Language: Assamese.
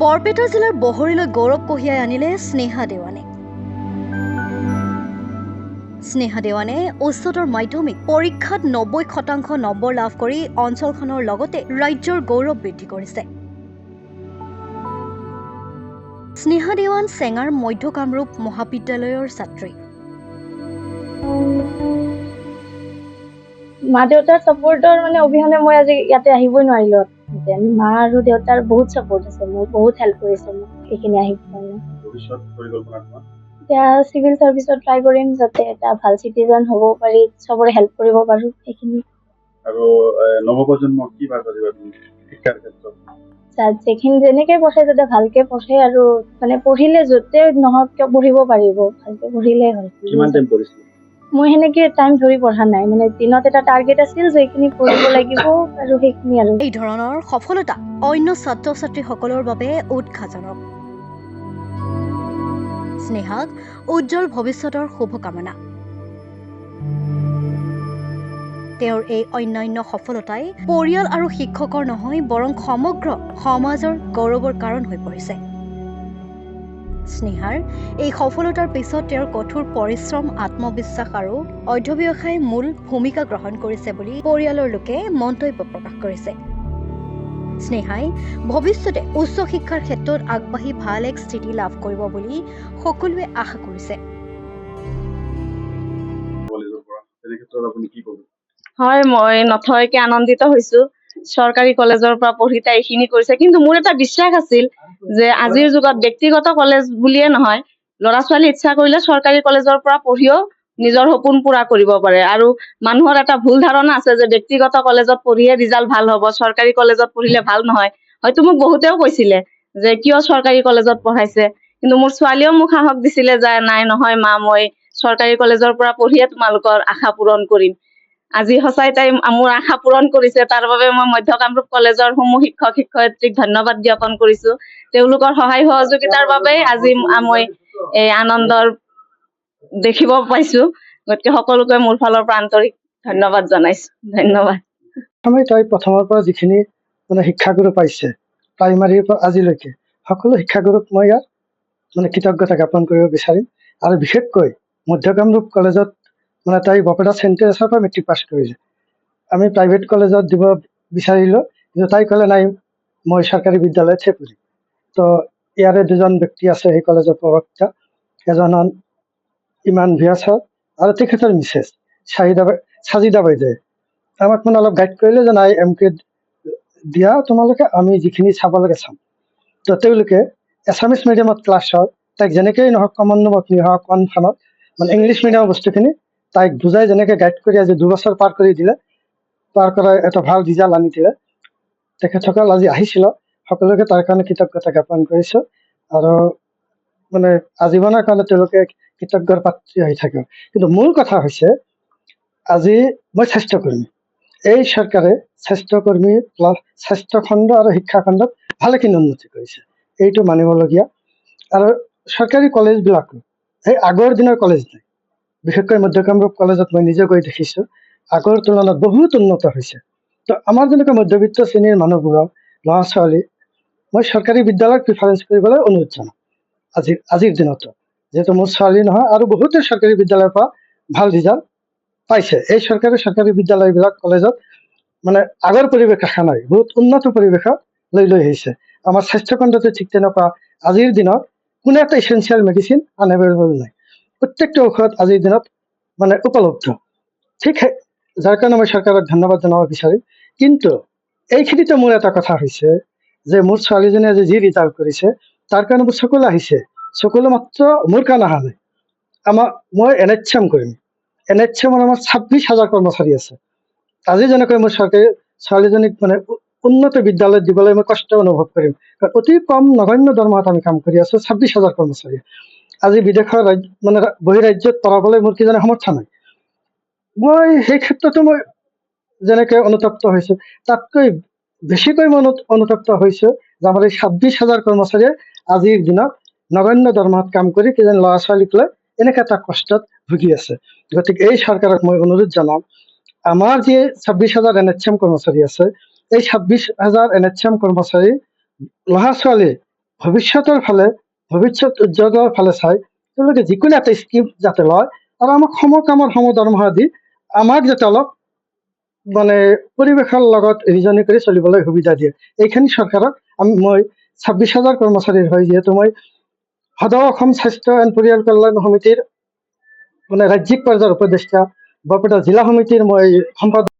বৰপেটা জিলাৰ বহৰীলৈ গৌৰৱ কঢ়িয়াই আনিলে স্নেহা দেৱানে। স্নেহা দেৱানে উচ্চতৰ মাধ্যমিক পৰীক্ষাত ৯০% নম্বৰ লাভ কৰি অঞ্চলখনৰ লগতে ৰাজ্যৰ গৌৰৱ বৃদ্ধি কৰিছে। স্নেহা দেৱান চেঙাৰ মধ্য কামৰূপ মহাবিদ্যালয়ৰ ছাত্ৰী। মা দেউতাৰ সাপোৰ্টৰ অবিহনে মই আজি ইয়াতে আহিবই নোৱাৰিলো। মা আৰু দেউতাৰ বহুত সাপোৰ্ট আছে, মোক বহুত হেল্প কৰিছে মোক এইখিনি আহিব কাৰণে। এতিয়া চিভিল সাৰ্ভিসত ট্ৰাই কৰিম যাতে এটা ভাল সিটিজেন হ'ব পাৰি, সবৰে হেল্প কৰিব পাৰো এইখিনি। আৰু নৱপ্ৰজন্মক কি বাৰ্তা দিবা তুমি শিক্ষাৰ ক্ষেত্ৰত? যেখিনি যেনেকে পঢ়ে যাতে ভালকে পঢ়ে আৰু পঢ়িলে য'তে নহওক কিয় পঢ়িব পাৰিব, ভালকে পঢ়িলে হয়। কিমান টাইম পঢ়িছিলা? মই সেনেকে টাইম ধৰি পঢ়া নাই, দিনত এটা টাৰ্গেট আছিল যে এইখিনি পঢ়িব লাগিব আৰু সেইখিনি আৰু। এই ধৰণৰ সফলতা অন্য ছাত্ৰ ছাত্ৰীসকলৰ বাবে উৎসাহজনক। স্নেহাক উজ্জ্বল ভৱিষ্যতৰ শুভকামনা। তেওঁৰ এই অন্যান্য সফলতাই পৰিয়াল আৰু শিক্ষকৰ নহয় বৰং সমগ্ৰ সমাজৰ গৌৰৱৰ কাৰণ হৈ পৰিছে। স্নেহাৰ এই সফলতাৰ পিছত তেওঁৰ কঠোৰ পৰিশ্ৰম, আত্মবিশ্বাস আৰু অধ্যৱসায়ে মূল ভূমিকা গ্ৰহণ কৰিছে বুলি পৰিয়ালৰ লোকে মন্তব্য প্ৰকাশ কৰিছে। স্নেহাই ভৱিষ্যতে উচ্চ শিক্ষাৰ ক্ষেত্ৰত আগবাঢ়ি ভাল এক স্থিতি লাভ কৰিব বুলি সকলোৱে আশা কৰিছে। হয়, মই নথৈকে আনন্দিত হৈছো। চৰকাৰী কলেজৰ পৰা পঢ়ি তাই এইখিনি কৰিছে, কিন্তু মোৰ এটা বিশ্বাস আছিল যে আজিৰ যুগত ব্যক্তিগত কলেজ বুলিয়ে নহয়, ল'ৰা ছোৱালী ইচ্ছা কৰিলে চৰকাৰী কলেজৰ পৰা পঢ়িও নিজৰ সপোন পুৰা কৰিব পাৰে। আৰু মানুহৰ এটা ভুল ধাৰণা আছে যে ব্যক্তিগত কলেজত পঢ়িয়ে ৰিজাল্ট ভাল হ'ব, চৰকাৰী কলেজত পঢ়িলে ভাল নহয়। হয়তো মোক বহুতেও কৈছিলে যে কিয় চৰকাৰী কলেজত পঢ়াইছে, কিন্তু মোৰ ছোৱালীয়েও মোক সাহস দিছিলে যে নাই নহয় মা, মই চৰকাৰী কলেজৰ পৰা পঢ়িয়ে তোমালোকৰ আশা পূৰণ কৰিম। আজি সঁচাই তাই মোৰ আশা পূৰণ কৰিছে, তাৰ বাবে মই মধ্য কামৰূপ কলেজৰ সমূহ শিক্ষক শিক্ষয়িত্ৰীক ধন্যবাদ জ্ঞাপন কৰিছো। তেওঁলোকৰ সহায় সহযোগিতাৰ বাবে আজি মই এই আনন্দৰ দেখিব পাইছো। গতিকে সকলোকে মোৰ ফালৰ পৰা আন্তৰিক ধন্যবাদ জনাইছো। ধন্যবাদ। তাই প্ৰথমৰ পৰা যিখিনি শিক্ষাগুৰু পাইছে প্ৰাইমাৰীৰ পৰা আজিলৈকে সকলো শিক্ষাগুৰুক মই ইয়াত কৃতজ্ঞতা জ্ঞাপন কৰিব বিচাৰিম। আৰু বিশেষকৈ মধ্য কামৰূপ কলেজত তাই বৰপেটা চেণ্ট টেৰেছৰ পৰা মেট্ৰিক পাছ কৰিছে। আমি প্ৰাইভেট কলেজত দিব বিচাৰিলোঁ, কিন্তু তাই ক'লে নাই মই চৰকাৰী বিদ্যালয়তহে পঢ়িম। তো ইয়াৰে দুজন ব্যক্তি আছে সেই কলেজৰ প্ৰবক্তা, এজন হ'ল ইমান ভিয়া ছাৰ আৰু তেখেতৰ মিছেছ চাজিদা বাইদেৱে আমাক অলপ গাইড কৰিলে যে নাই MK দিয়া তোমালোকে, আমি যিখিনি চাব লাগে চাম। তো তেওঁলোকে এছামিছ মিডিয়ামত ক্লাছ হয়, তাইক যেনেকেই নহওক কমন নমকনি হওক কনফানত ইংলিছ মিডিয়ামৰ বস্তুখিনি তাইক বুজাই যেনেকৈ গাইড কৰি আজি 2 বছৰ পাৰ কৰি দিলে, পাৰ কৰাই এটা ভাল ৰিজাল্ট আনি দিলে। তেখেতসকল আজি আহিছিল, সকলোকে তাৰ কাৰণে কৃতজ্ঞতা জ্ঞাপন কৰিছোঁ। আৰু আজীৱনৰ কাৰণে তেওঁলোকে কৃতজ্ঞৰ পাত্ৰী হৈ থাকে। কিন্তু মূল কথা হৈছে আজি মই স্বাস্থ্যকৰ্মী, এই চৰকাৰে স্বাস্থ্যকৰ্মী প্লাছ স্বাস্থ্যখণ্ড আৰু শিক্ষাখণ্ডত ভালেখিনি উন্নতি কৰিছে, এইটো মানিবলগীয়া। আৰু চৰকাৰী কলেজবিলাকো সেই আগৰ দিনৰ কলেজ নাই, বিশেষকৈ মধ্য কামৰূপ কলেজত মই নিজে গৈ দেখিছোঁ আগৰ তুলনাত বহুত উন্নত হৈছে। তো আমাৰ যেনেকৈ মধ্যবিত্ত শ্ৰেণীৰ মানুহবোৰক ল'ৰা ছোৱালী মই চৰকাৰী বিদ্যালয়ক প্ৰিফাৰেঞ্চ কৰিবলৈ অনুৰোধ জনাম। আজিৰ দিনতো যিহেতু মোৰ ছোৱালী নহয় আৰু বহুতে চৰকাৰী বিদ্যালয়ৰ পৰা ভাল ৰিজাল্ট পাইছে। এই চৰকাৰী বিদ্যালয়বিলাক কলেজত আগৰ পৰিৱেশ ৰখা নাই, বহুত উন্নত পৰিৱেশত লৈ আহিছে। আমাৰ স্বাস্থ্যখণ্ডতে ঠিক তেনেকুৱা আজিৰ দিনত কোনো এটা ইছেঞ্চিয়েল মেডিচিন আনএভেইলেবল নাই, প্ৰত্যেকটো ঔষধ আজিৰ দিনত উপলব্ধ। ঠিক যাৰ কাৰণে মই চৰকাৰক ধন্যবাদ জনাব বিচাৰিম। কিন্তু এইখিনিতে মোৰ এটা কথা হৈছে যে মোৰ ছোৱালীজনীয়ে আজি যি ৰিজাল্ট কৰিছে তাৰ কাৰণে মোৰ চকুলো আহিছে, চকুলো মাত্ৰ মোৰ কাৰণে অহা নাই। মই NHM কৰিম, NHM আমাৰ 26,000 কৰ্মচাৰী আছে। আজি যেনেকৈ মোৰ চৰকাৰী ছোৱালীজনীক উন্নত বিদ্যালয়ত দিবলৈ মই কষ্ট অনুভৱ কৰিম, কাৰণ অতি কম নগণ্য দৰমহাত আমি কাম কৰি আছো। 26,000 কৰ্মচাৰী আজি বিদেশৰ বহিৰাজ্যত পঢ়াবলৈ মোৰ কিজানি সামৰ্থ্য নাই। মই সেই ক্ষেত্ৰতো মই যেনেকৈ অনুতপ্ত হৈছোঁ, তাতকৈ বেছিকৈ মই অনুতপ্ত হৈছোঁ যে আমাৰ এই 26,000 কৰ্মচাৰীয়ে আজিৰ দিনত নগণ্য দৰমহাত কাম কৰি কিজানি ল'ৰা ছোৱালীক লৈ এনেকৈ এটা কষ্টত ভুগি আছে। গতিকে এই চৰকাৰক মই অনুৰোধ জনাম, আমাৰ যি 26,000 NHM কৰ্মচাৰী আছে, এই 26,000 NHM কৰ্মচাৰী ল'ৰা ছোৱালী ভৱিষ্যতৰ ফালে ভৱিষ্যত উজ্জ্বলৰ ফালে চাই তেওঁলোকে যিকোনো এটা স্কিম যাতে লয় আৰু আমাক সমকামৰ সমদৰমহা দি আমাক যাতে অলপ মানে পৰিৱেশৰ লগত ৰিজনি কৰি চলিবলৈ সুবিধা দিয়ে। এইখিনি চৰকাৰক মই 26,000 কৰ্মচাৰীৰ হৈ যিহেতু মই সদৌ অসম স্বাস্থ্য এণ্ড পৰিয়াল কল্যাণ সমিতিৰ মানে ৰাজ্যিক পৰ্যায়ৰ উপদেষ্টা বৰপেটা জিলা সমিতিৰ মই সম্পাদক